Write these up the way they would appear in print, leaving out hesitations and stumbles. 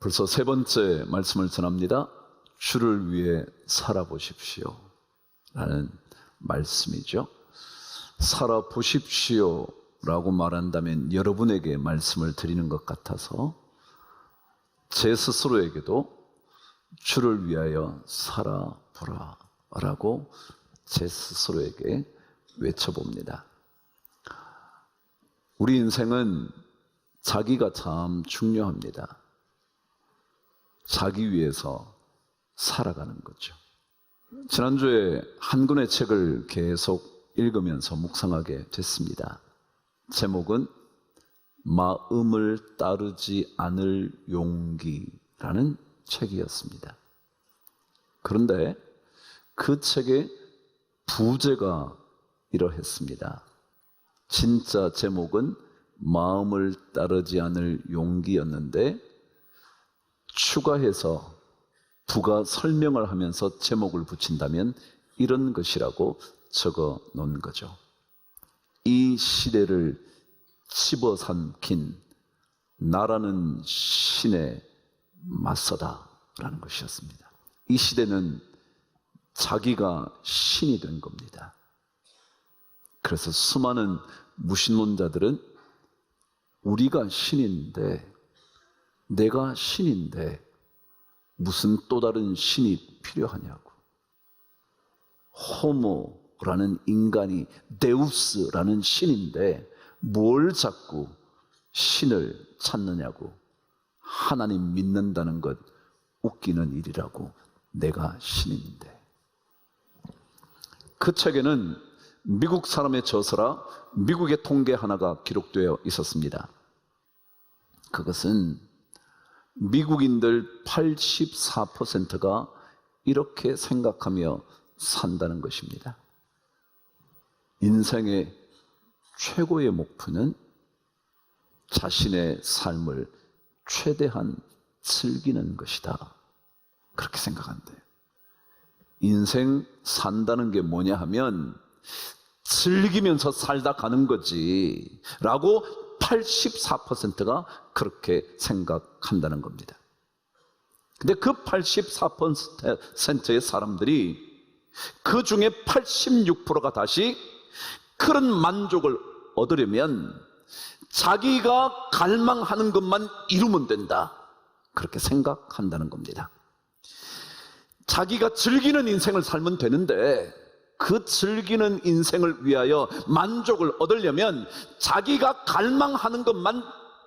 벌써 세 번째 말씀을 전합니다. 주를 위해 살아보십시오 라는 말씀이죠. 살아보십시오 라고 말한다면 여러분에게 말씀을 드리는 것 같아서 제 스스로에게도 주를 위하여 살아보라 라고 제 스스로에게 외쳐봅니다. 우리 인생은 자기가 참 중요합니다. 자기 위해서 살아가는 거죠. 지난주에 한 권의 책을 계속 읽으면서 묵상하게 됐습니다. 제목은 마음을 따르지 않을 용기라는 책이었습니다. 그런데 그 책의 부제가 이러했습니다. 진짜 제목은 마음을 따르지 않을 용기였는데 추가해서 부가 설명을 하면서 제목을 붙인다면 이런 것이라고 적어 놓은 거죠. 이 시대를 집어삼킨 나라는 신에 맞서다 라는 것이었습니다. 이 시대는 자기가 신이 된 겁니다. 그래서 수많은 무신론자들은 우리가 신인데, 내가 신인데 무슨 또 다른 신이 필요하냐고, 호모라는 인간이 데우스라는 신인데 뭘 자꾸 신을 찾느냐고, 하나님 믿는다는 것 웃기는 일이라고, 내가 신인데. 그 책에는 미국 사람의 저서라 미국의 통계 하나가 기록되어 있었습니다. 그것은 미국인들 84%가 이렇게 생각하며 산다는 것입니다. 인생의 최고의 목표는 자신의 삶을 최대한 즐기는 것이다. 그렇게 생각한대요. 인생 산다는 게 뭐냐 하면 즐기면서 살다 가는 거지 라고 84%가 그렇게 생각한다는 겁니다. 근데 그 84%의 사람들이 그 중에 86%가 다시 그런 만족을 얻으려면 자기가 갈망하는 것만 이루면 된다, 그렇게 생각한다는 겁니다. 자기가 즐기는 인생을 살면 되는데 그 즐기는 인생을 위하여 만족을 얻으려면 자기가 갈망하는 것만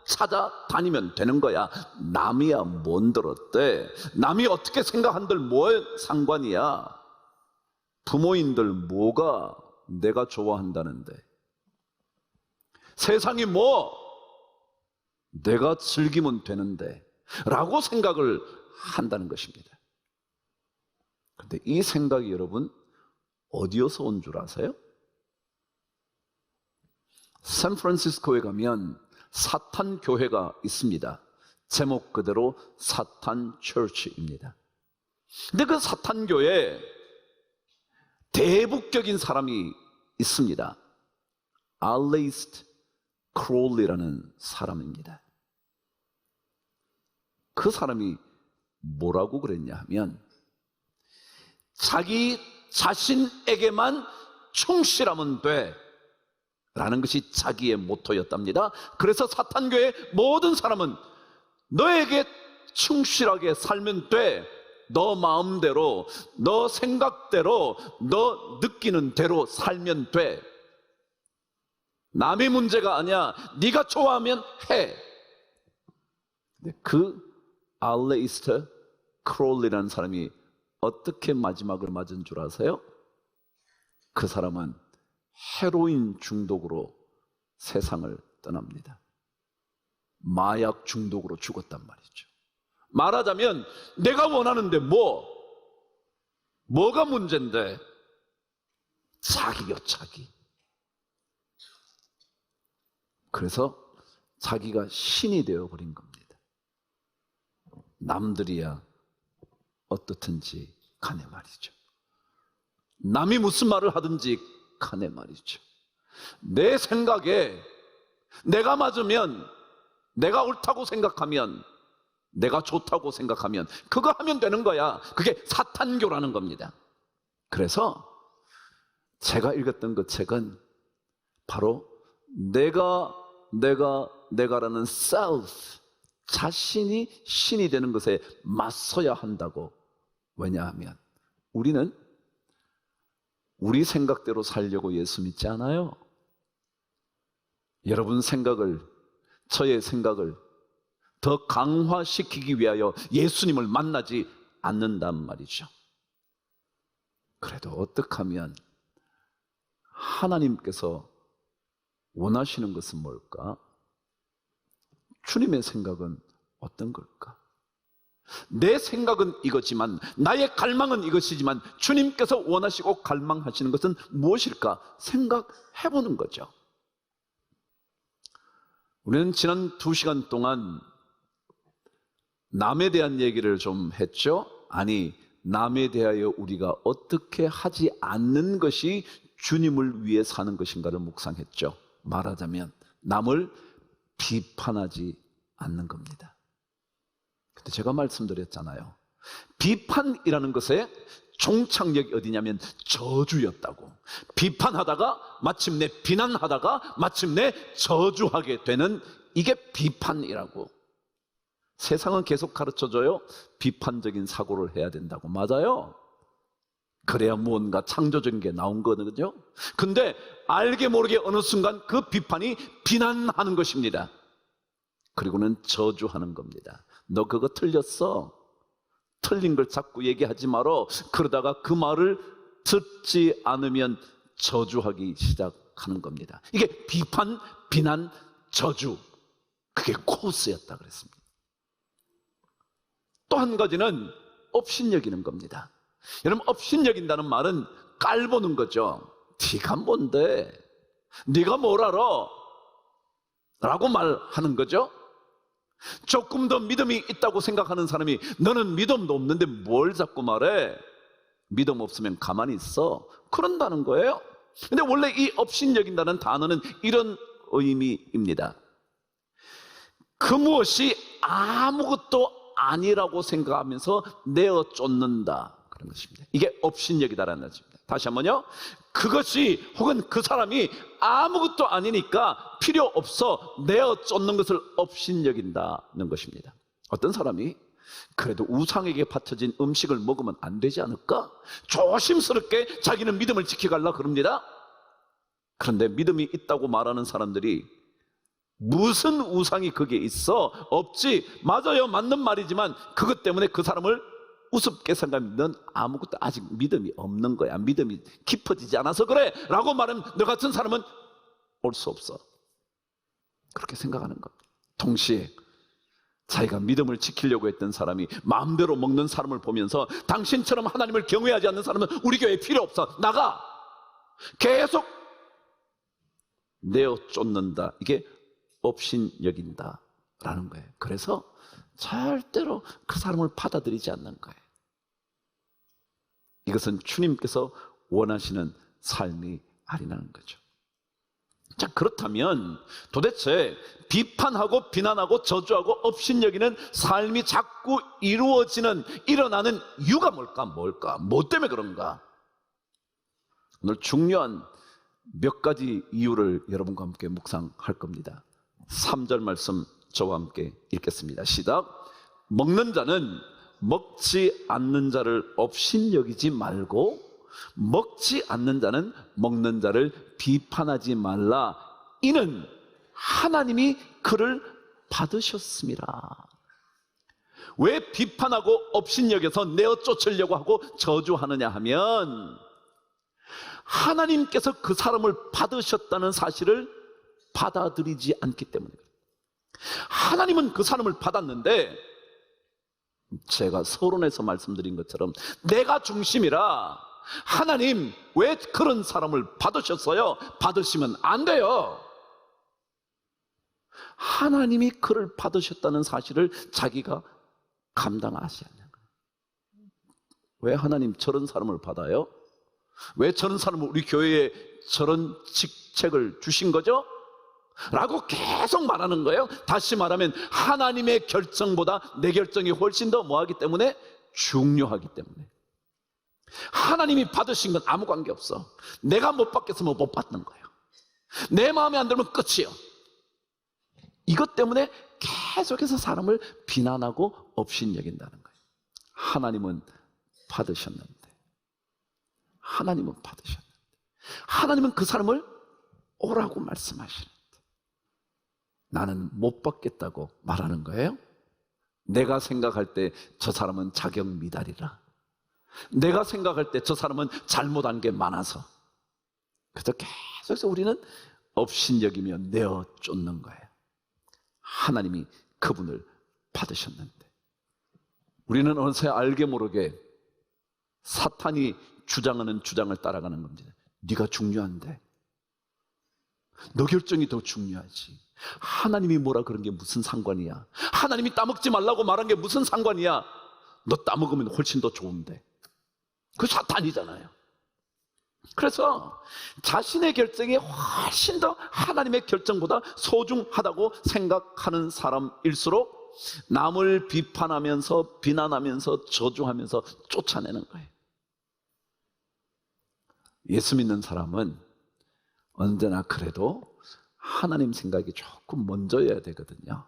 찾아다니면 되는 거야. 남이야 뭔 들었대, 남이 어떻게 생각한들 뭐 상관이야, 부모인들 뭐가 내가 좋아한다는데, 세상이 뭐 내가 즐기면 되는데 라고 생각을 한다는 것입니다. 그런데 이 생각이 여러분 어디에서 온 줄 아세요? 샌프란시스코에 가면 사탄 교회가 있습니다. 제목 그대로 사탄 처치입니다. 근데 그 사탄 교회에 대북적인 사람이 있습니다. 알레이스트 크롤리라는 사람입니다. 그 사람이 뭐라고 그랬냐 하면 자기 자신에게만 충실하면 돼 라는 것이 자기의 모토였답니다. 그래서 사탄교의 모든 사람은 너에게 충실하게 살면 돼, 너 마음대로, 너 생각대로, 너 느끼는 대로 살면 돼, 남의 문제가 아니야, 네가 좋아하면 해. 그 알레이스트 크롤리라는 사람이 어떻게 마지막을 맞은 줄 아세요? 그 사람은 헤로인 중독으로 세상을 떠납니다. 마약 중독으로 죽었단 말이죠. 말하자면 내가 원하는데 뭐가 문제인데, 자기요, 자기. 그래서 자기가 신이 되어버린 겁니다. 남들이야 어떻든지 간에 말이죠. 남이 무슨 말을 하든지 간에 말이죠. 내 생각에 내가 맞으면, 내가 옳다고 생각하면 내가 좋다고 생각하면 그거 하면 되는 거야. 그게 사탄교라는 겁니다. 그래서 제가 읽었던 그 책은 바로 내가라는 self, 자신이 신이 되는 것에 맞서야 한다고. 왜냐하면 우리는 우리 생각대로 살려고 예수 믿지 않아요. 여러분 생각을, 저의 생각을 더 강화시키기 위하여 예수님을 만나지 않는단 말이죠. 그래도 어떻게 하면 하나님께서 원하시는 것은 뭘까? 주님의 생각은 어떤 걸까? 내 생각은 이거지만, 나의 갈망은 이것이지만 주님께서 원하시고 갈망하시는 것은 무엇일까? 생각해보는 거죠. 우리는 지난 2시간 동안 남에 대한 얘기를 좀 했죠. 아니, 남에 대하여 우리가 어떻게 하지 않는 것이 주님을 위해 사는 것인가를 묵상했죠. 말하자면 남을 비판하지 않는 겁니다. 근데 제가 말씀드렸잖아요. 비판이라는 것의 종착역이 어디냐면 저주였다고. 비판하다가 마침내 비난하다가 마침내 저주하게 되는, 이게 비판이라고. 세상은 계속 가르쳐줘요. 비판적인 사고를 해야 된다고. 맞아요. 그래야 무언가 창조적인 게 나온 거거든요. 근데 알게 모르게 어느 순간 그 비판이 비난하는 것입니다. 그리고는 저주하는 겁니다. 너 그거 틀렸어. 틀린 걸 자꾸 얘기하지 말어. 그러다가 그 말을 듣지 않으면 저주하기 시작하는 겁니다. 이게 비판, 비난, 저주, 그게 코스였다 그랬습니다. 또 한 가지는 업신여기는 겁니다. 여러분, 업신여긴다는 말은 깔보는 거죠. 네가 뭔데? 네가 뭘 알아? 라고 말하는 거죠. 조금 더 믿음이 있다고 생각하는 사람이 너는 믿음도 없는데 뭘 자꾸 말해? 믿음 없으면 가만히 있어. 그런다는 거예요. 근데 원래 이 업신여긴다는 단어는 이런 의미입니다. 그 무엇이 아무것도 아니라고 생각하면서 내어 쫓는다, 그런 것입니다. 이게 업신여기다라는 것입니다. 다시 한번요. 그것이 혹은 그 사람이 아무것도 아니니까 필요 없어 내어 쫓는 것을 업신여긴다는 것입니다. 어떤 사람이 그래도 우상에게 바쳐진 음식을 먹으면 안 되지 않을까? 조심스럽게 자기는 믿음을 지켜가려고 그럽니다. 그런데 믿음이 있다고 말하는 사람들이 무슨 우상이 거기에 있어? 없지. 맞아요, 맞는 말이지만 그것 때문에 그 사람을 우습게 생각하면 넌 아무것도 아직 믿음이 없는 거야. 믿음이 깊어지지 않아서 그래 라고 말하면 너 같은 사람은 올 수 없어. 그렇게 생각하는 겁니다. 동시에 자기가 믿음을 지키려고 했던 사람이 마음대로 먹는 사람을 보면서 당신처럼 하나님을 경외하지 않는 사람은 우리 교회에 필요 없어. 나가. 계속 내어 쫓는다. 이게 업신여긴다라는 거예요. 그래서 절대로 그 사람을 받아들이지 않는 거예요. 이것은 주님께서 원하시는 삶이 아니라는 거죠. 자, 그렇다면 도대체 비판하고 비난하고 저주하고 업신여기는 삶이 자꾸 일어나는 이유가 뭘까? 뭐 때문에 그런가? 오늘 중요한 몇 가지 이유를 여러분과 함께 묵상할 겁니다. 3절 말씀 저와 함께 읽겠습니다. 시작. 먹는 자는 먹지 않는 자를 업신여기지 말고 먹지 않는 자는 먹는 자를 비판하지 말라. 이는 하나님이 그를 받으셨습니다. 왜 비판하고 업신여겨서 내어 쫓으려고 하고 저주하느냐 하면 하나님께서 그 사람을 받으셨다는 사실을 받아들이지 않기 때문입니다. 하나님은 그 사람을 받았는데 제가 서론에서 말씀드린 것처럼 내가 중심이라 하나님 왜 그런 사람을 받으셨어요? 받으시면 안 돼요. 하나님이 그를 받으셨다는 사실을 자기가 감당하지 않는 거예요. 왜 하나님 저런 사람을 받아요? 왜 저런 사람을 우리 교회에 저런 직책을 주신 거죠? 라고 계속 말하는 거예요. 다시 말하면 하나님의 결정보다 내 결정이 훨씬 더 뭐하기 때문에? 중요하기 때문에. 하나님이 받으신 건 아무 관계없어. 내가 못 받겠으면 못 받는 거예요. 내 마음에 안 들면 끝이에요. 이것 때문에 계속해서 사람을 비난하고 업신여긴다는 거예요. 하나님은 받으셨는데, 하나님은 그 사람을 오라고 말씀하시는데 나는 못 받겠다고 말하는 거예요. 내가 생각할 때 저 사람은 자격 미달이라, 내가 생각할 때 저 사람은 잘못한 게 많아서, 그래서 계속해서 우리는 업신여기며 내어 쫓는 거예요. 하나님이 그분을 받으셨는데 우리는 어느새 알게 모르게 사탄이 주장하는 주장을 따라가는 겁니다. 네가 중요한데, 너 결정이 더 중요하지. 하나님이 뭐라 그런 게 무슨 상관이야. 하나님이 따먹지 말라고 말한 게 무슨 상관이야. 너 따먹으면 훨씬 더 좋은데. 그 사탄이잖아요. 그래서 자신의 결정이 훨씬 더 하나님의 결정보다 소중하다고 생각하는 사람일수록 남을 비판하면서 비난하면서 저주하면서 쫓아내는 거예요. 예수 믿는 사람은 언제나 그래도 하나님 생각이 조금 먼저여야 되거든요.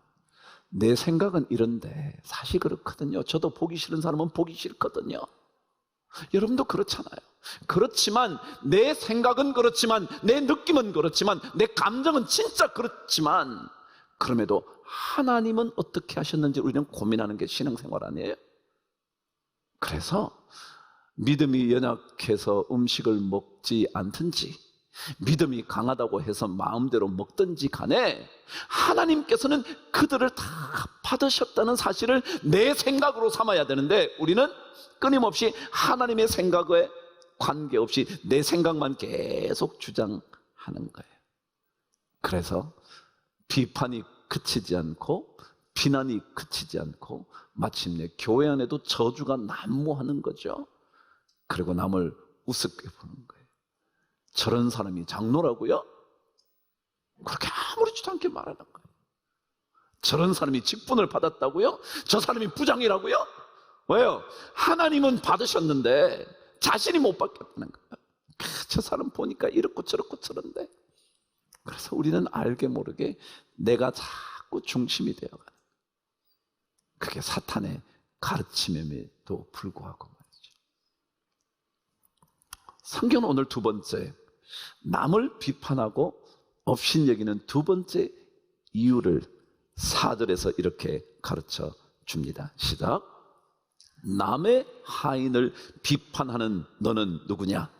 내 생각은 이런데 사실 그렇거든요. 저도 보기 싫은 사람은 보기 싫거든요. 여러분도 그렇잖아요. 그렇지만 내 생각은 그렇지만, 내 느낌은 그렇지만, 내 감정은 진짜 그렇지만, 그럼에도 하나님은 어떻게 하셨는지 우리는 고민하는 게 신앙생활 아니에요? 그래서 믿음이 연약해서 음식을 먹지 않든지, 믿음이 강하다고 해서 마음대로 먹든지 간에 하나님께서는 그들을 다 받으셨다는 사실을 내 생각으로 삼아야 되는데, 우리는 끊임없이 하나님의 생각에 관계없이 내 생각만 계속 주장하는 거예요. 그래서 비판이 그치지 않고 비난이 그치지 않고 마침내 교회 안에도 저주가 난무하는 거죠. 그리고 남을 우습게 보는 거예요. 저런 사람이 장로라고요? 그렇게 아무렇지도 않게 말하는 거예요. 저런 사람이 직분을 받았다고요? 저 사람이 부장이라고요? 왜요? 하나님은 받으셨는데 자신이 못 받겠다는 거예요. 저 사람 보니까 이렇고 저렇고 저런데. 그래서 우리는 알게 모르게 내가 자꾸 중심이 되어가는 거예요. 그게 사탄의 가르침에도 불구하고 말이죠. 성경은 오늘 두 번째, 남을 비판하고 업신여기는 두 번째 이유를 4절에서 이렇게 가르쳐 줍니다. 시작. 남의 하인을 비판하는 너는 누구냐?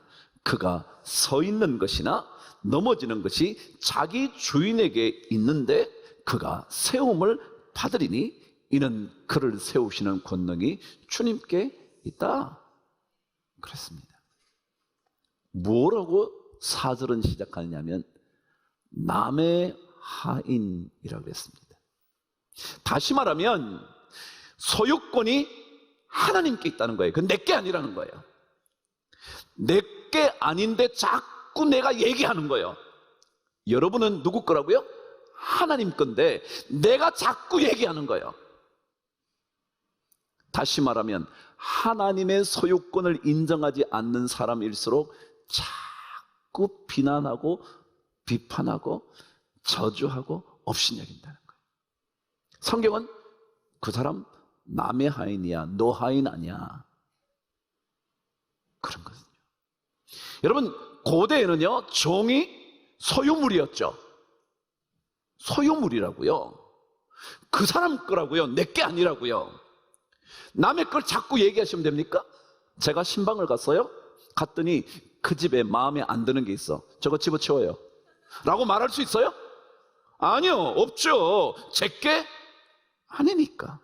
그가 서 있는 것이나 넘어지는 것이 자기 주인에게 있는데 그가 세움을 받으리니 이는 그를 세우시는 권능이 주님께 있다. 그랬습니다. 뭐라고 4절은 시작하냐면 남의 하인이라고 그랬습니다. 다시 말하면 소유권이 하나님께 있다는 거예요. 그건 내게 아니라는 거예요. 내게 아닌데 자꾸 내가 얘기하는 거예요. 여러분은 누구 거라고요? 하나님 건데 내가 자꾸 얘기하는 거예요. 다시 말하면 하나님의 소유권을 인정하지 않는 사람일수록 자꾸 비난하고 비판하고 저주하고 업신여긴다는 거예요. 성경은 그 사람 남의 하인이야, 너 하인 아니야, 그런 거거든요. 여러분, 고대에는요 종이 소유물이었죠. 소유물이라고요. 그 사람 거라고요, 내 게 아니라고요. 남의 걸 자꾸 얘기하시면 됩니까? 제가 신방을 갔어요. 갔더니 그 집에 마음에 안 드는 게 있어. 저거 집어치워요 라고 말할 수 있어요? 아니요, 없죠. 제게 아니니까,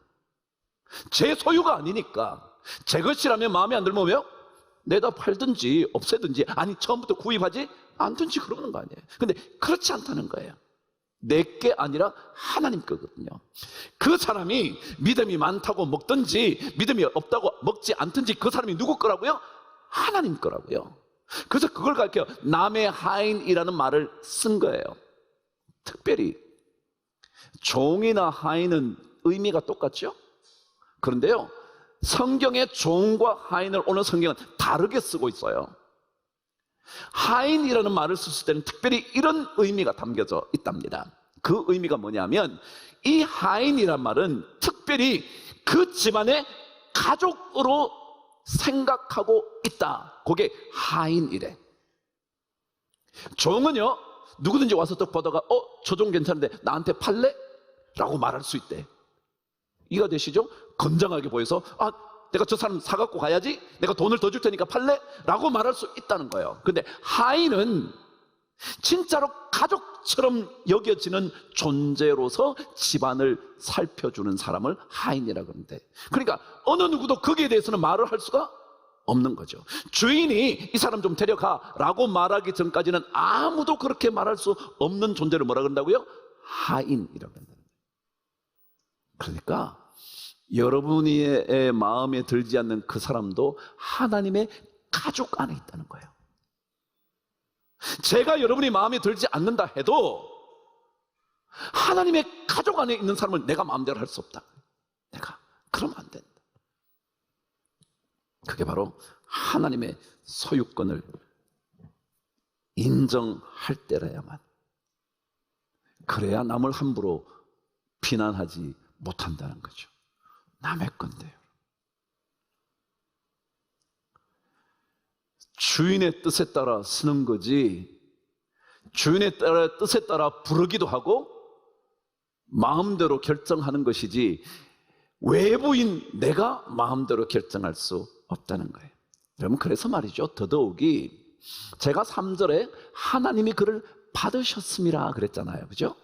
제 소유가 아니니까. 제 것이라면 마음에 안 들면 왜요? 내다 팔든지 없애든지, 아니 처음부터 구입하지 않든지 그러는 거 아니에요. 근데 그렇지 않다는 거예요. 내게 아니라 하나님 거거든요. 그 사람이 믿음이 많다고 먹든지 믿음이 없다고 먹지 않든지 그 사람이 누구 거라고요? 하나님 거라고요. 그래서 그걸 가르쳐 남의 하인이라는 말을 쓴 거예요. 특별히 종이나 하인은 의미가 똑같죠? 그런데요, 성경의 종과 하인을 오늘 성경은 다르게 쓰고 있어요. 하인이라는 말을 썼을 때는 특별히 이런 의미가 담겨져 있답니다. 그 의미가 뭐냐면, 이 하인이란 말은 특별히 그 집안의 가족으로 생각하고 있다. 그게 하인이래. 종은요, 누구든지 와서 딱 보다가 저 종 괜찮은데 나한테 팔래? 라고 말할 수 있대. 이해가 되시죠? 건장하게 보여서 내가 저 사람 사갖고 가야지, 내가 돈을 더 줄 테니까 팔래? 라고 말할 수 있다는 거예요. 근데 하인은 진짜로 가족처럼 여겨지는 존재로서 집안을 살펴주는 사람을 하인이라고 하는데, 그러니까 어느 누구도 거기에 대해서는 말을 할 수가 없는 거죠. 주인이 이 사람 좀 데려가 라고 말하기 전까지는 아무도 그렇게 말할 수 없는 존재를 뭐라 그런다고요? 하인이라고 한다는 거예요. 그러니까 여러분의 마음에 들지 않는 그 사람도 하나님의 가족 안에 있다는 거예요. 제가 여러분이 마음에 들지 않는다 해도 하나님의 가족 안에 있는 사람을 내가 마음대로 할 수 없다. 내가 그러면 안 된다. 그게 바로 하나님의 소유권을 인정할 때라야만, 그래야 남을 함부로 비난하지 못한다는 거죠. 남의 건데요. 주인의 뜻에 따라 쓰는 거지, 주인의 뜻에 따라 부르기도 하고 마음대로 결정하는 것이지, 외부인 내가 마음대로 결정할 수 없다는 거예요. 여러분, 그래서 말이죠, 더더욱이 제가 3절에 하나님이 그를 받으셨음이라 그랬잖아요. 그죠?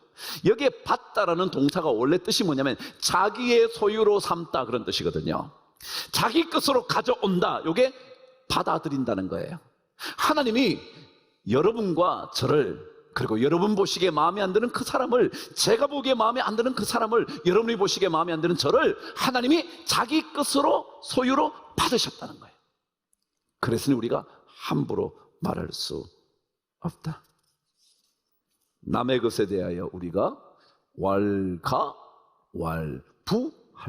여기에 받다라는 동사가 원래 뜻이 뭐냐면 자기의 소유로 삼다, 그런 뜻이거든요. 자기 것으로 가져온다, 이게 받아들인다는 거예요. 하나님이 여러분과 저를, 그리고 여러분 보시기에 마음에 안 드는 그 사람을, 제가 보기에 마음에 안 드는 그 사람을, 여러분이 보시기에 마음에 안 드는 저를 하나님이 자기 것으로, 소유로 받으셨다는 거예요. 그랬으니 우리가 함부로 말할 수 없다. 남의 것에 대하여 우리가 왈가왈부할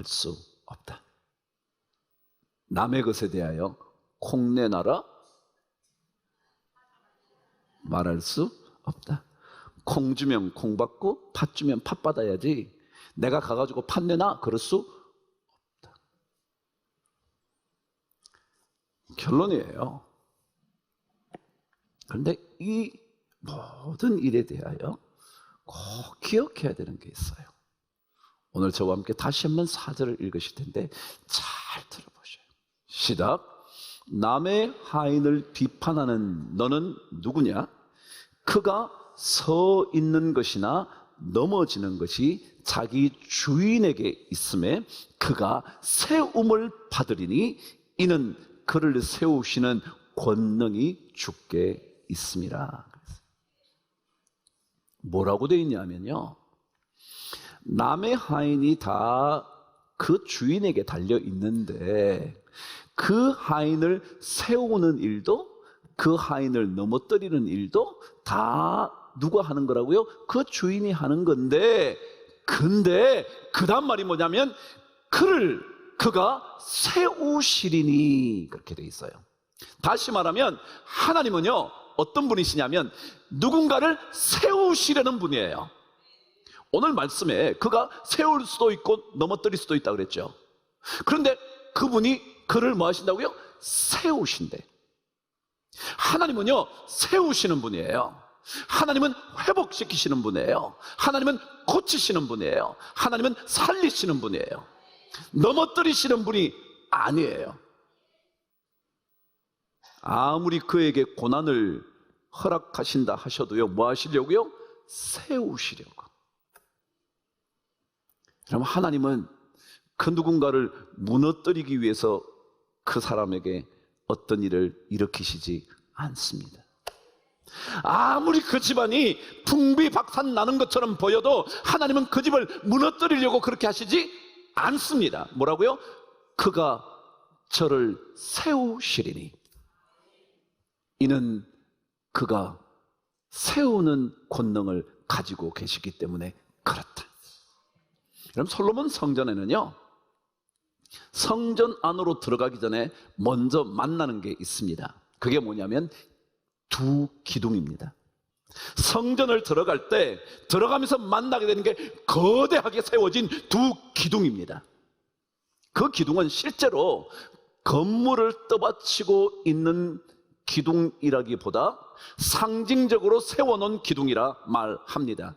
수 없다. 남의 것에 대하여 콩내나라 말할 수 없다. 콩 주면 콩 받고 팥 주면 팥 받아야지, 내가 가가지고 팥 내나 그럴 수 없다. 결론이에요. 그런데 이 모든 일에 대하여 꼭 기억해야 되는 게 있어요. 오늘 저와 함께 다시 한번 4절을 읽으실 텐데 잘 들어보셔요. 시작. 남의 하인을 비판하는 너는 누구냐? 그가 서 있는 것이나 넘어지는 것이 자기 주인에게 있음에 그가 세움을 받으리니 이는 그를 세우시는 권능이 주께 있음이라. 뭐라고 되어 있냐면요, 남의 하인이 다 그 주인에게 달려 있는데 그 하인을 세우는 일도, 그 하인을 넘어뜨리는 일도 다 누가 하는 거라고요? 그 주인이 하는 건데, 근데 그 다음 말이 뭐냐면 그가 세우시리니, 그렇게 돼 있어요. 다시 말하면 하나님은요, 어떤 분이시냐면 누군가를 세우시려는 분이에요. 오늘 말씀에 그가 세울 수도 있고 넘어뜨릴 수도 있다고 그랬죠. 그런데 그분이 그를 뭐 하신다고요? 세우신대. 하나님은요, 세우시는 분이에요. 하나님은 회복시키시는 분이에요. 하나님은 고치시는 분이에요. 하나님은 살리시는 분이에요. 넘어뜨리시는 분이 아니에요. 아무리 그에게 고난을 허락하신다 하셔도요, 뭐 하시려고요? 세우시려고. 그럼 하나님은 그 누군가를 무너뜨리기 위해서 그 사람에게 어떤 일을 일으키시지 않습니다. 아무리 그 집안이 풍비박산 나는 것처럼 보여도 하나님은 그 집을 무너뜨리려고 그렇게 하시지 않습니다. 뭐라고요? 그가 저를 세우시리니, 이는 그가 세우는 권능을 가지고 계시기 때문에 그렇다. 그럼 솔로몬 성전에는요, 성전 안으로 들어가기 전에 먼저 만나는 게 있습니다. 그게 뭐냐면 두 기둥입니다. 성전을 들어갈 때 들어가면서 만나게 되는 게 거대하게 세워진 두 기둥입니다. 그 기둥은 실제로 건물을 떠받치고 있는 기둥이라기보다 상징적으로 세워놓은 기둥이라 말합니다.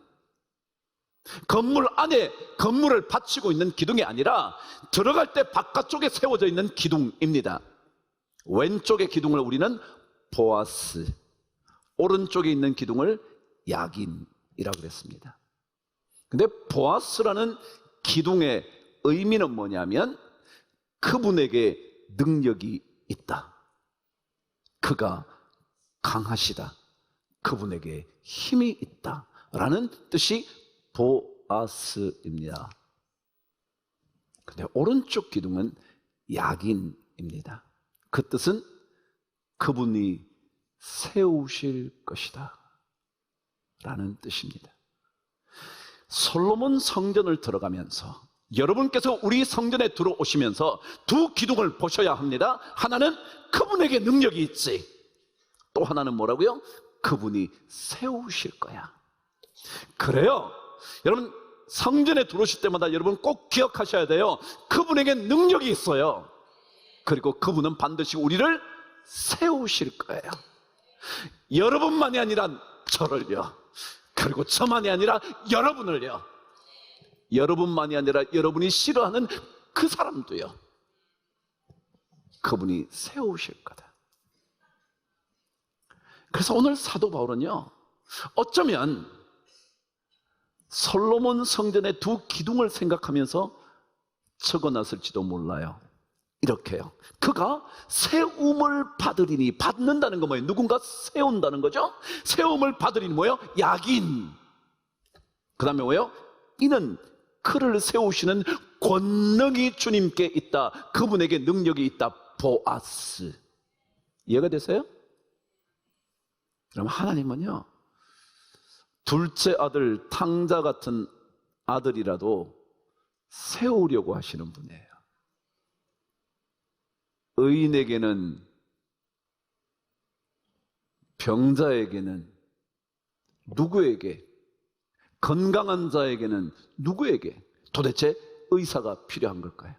건물 안에 건물을 받치고 있는 기둥이 아니라 들어갈 때 바깥쪽에 세워져 있는 기둥입니다. 왼쪽의 기둥을 우리는 보아스, 오른쪽에 있는 기둥을 야긴이라고 그랬습니다. 근데 보아스라는 기둥의 의미는 뭐냐면 그분에게 능력이 있다, 그가 강하시다, 그분에게 힘이 있다 라는 뜻이 보아스입니다. 근데 오른쪽 기둥은 야긴입니다. 그 뜻은 그분이 세우실 것이다 라는 뜻입니다. 솔로몬 성전을 들어가면서 여러분께서 우리 성전에 들어오시면서 두 기둥을 보셔야 합니다. 하나는 그분에게 능력이 있지, 또 하나는 뭐라고요? 그분이 세우실 거야. 그래요, 여러분 성전에 들어오실 때마다 여러분 꼭 기억하셔야 돼요. 그분에게 능력이 있어요. 그리고 그분은 반드시 우리를 세우실 거예요. 여러분만이 아니라 저를요, 그리고 저만이 아니라 여러분을요, 여러분만이 아니라 여러분이 싫어하는 그 사람도요, 그분이 세우실 거다. 그래서 오늘 사도 바울은요, 어쩌면 솔로몬 성전의 두 기둥을 생각하면서 적어놨을지도 몰라요. 이렇게요, 그가 세움을 받으리니, 받는다는 거 뭐예요? 누군가 세운다는 거죠. 세움을 받으리니 뭐예요? 야긴. 그 다음에 뭐예요? 이는 그를 세우시는 권능이 주님께 있다, 그분에게 능력이 있다. 보아스. 이해가 되세요? 그럼 하나님은요, 둘째 아들 탕자 같은 아들이라도 세우려고 하시는 분이에요. 의인에게는, 병자에게는 누구에게, 건강한 자에게는 누구에게 도대체 의사가 필요한 걸까요?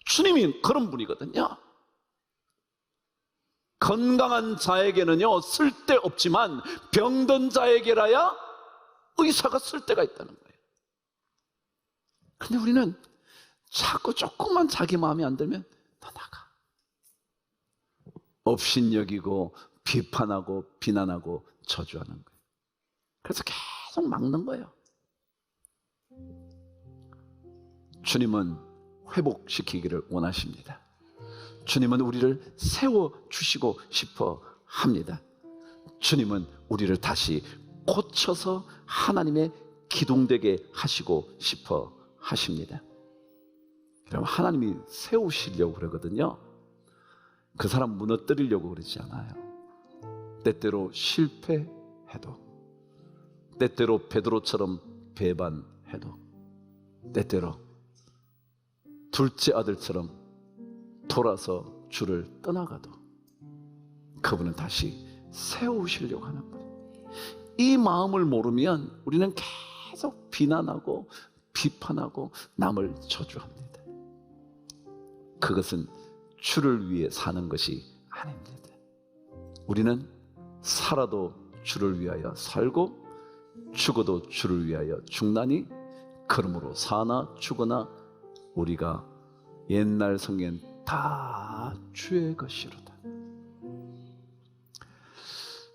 주님이 그런 분이거든요. 건강한 자에게는요 쓸데없지만 병든 자에게라야 의사가 쓸데가 있다는 거예요. 근데 우리는 자꾸 조금만 자기 마음에 안 들면 더 나가, 업신여기고 비판하고 비난하고 저주하는 거예요. 그래서 계속 막는 거예요. 주님은 회복시키기를 원하십니다. 주님은 우리를 세워주시고 싶어 합니다. 주님은 우리를 다시 고쳐서 하나님의 기둥되게 하시고 싶어 하십니다. 그럼 하나님이 세우시려고 그러거든요. 그 사람 무너뜨리려고 그러지 않아요. 때때로 실패해도, 때때로 베드로처럼 배반해도, 때때로 둘째 아들처럼 돌아서 주를 떠나가도 그분은 다시 세우시려고 하는 거예요. 이 마음을 모르면 우리는 계속 비난하고 비판하고 남을 저주합니다. 그것은 주를 위해 사는 것이 아닙니다. 우리는 살아도 주를 위하여 살고 죽어도 주를 위하여 죽나니 그러므로 사나 죽으나 우리가 옛날 성경 다 주의 것이로다.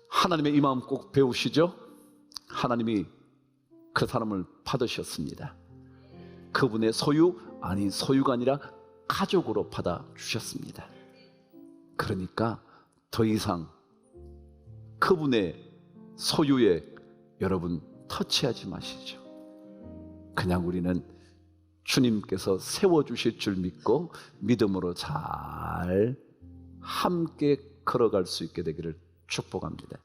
하나님의 이 마음 꼭 배우시죠? 하나님이 그 사람을 받으셨습니다. 그분의 소유, 아니 소유가 아니라 가족으로 받아주셨습니다. 그러니까 더 이상 그분의 소유에 여러분 터치하지 마시죠. 그냥 우리는 주님께서 세워주실 줄 믿고 믿음으로 잘 함께 걸어갈 수 있게 되기를 축복합니다.